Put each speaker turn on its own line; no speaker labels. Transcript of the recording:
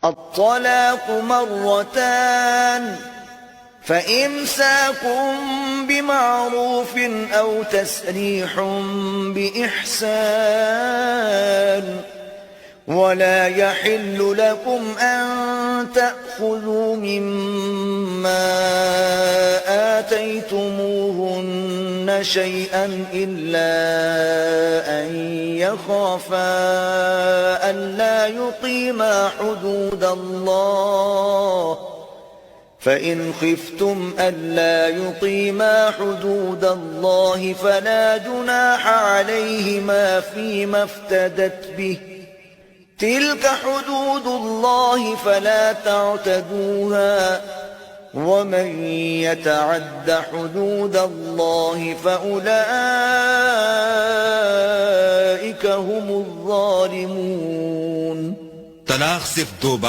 الطلاق مرتان، فإمساك بمعروف أو تسريح بإحسان. ولا يحل لكم أن تأخذوا مما آتيتموهن شيئا إلا أن يخافا ألا يقيما حدود الله، فإن خفتم ألا يقيما حدود الله فلا جناح عليهما فيما افتدت به، تلك حدود الله فلا تعتدوها، ومن يتعد حدود الله فأولئك هم الظالمون.
طلاق صرف 2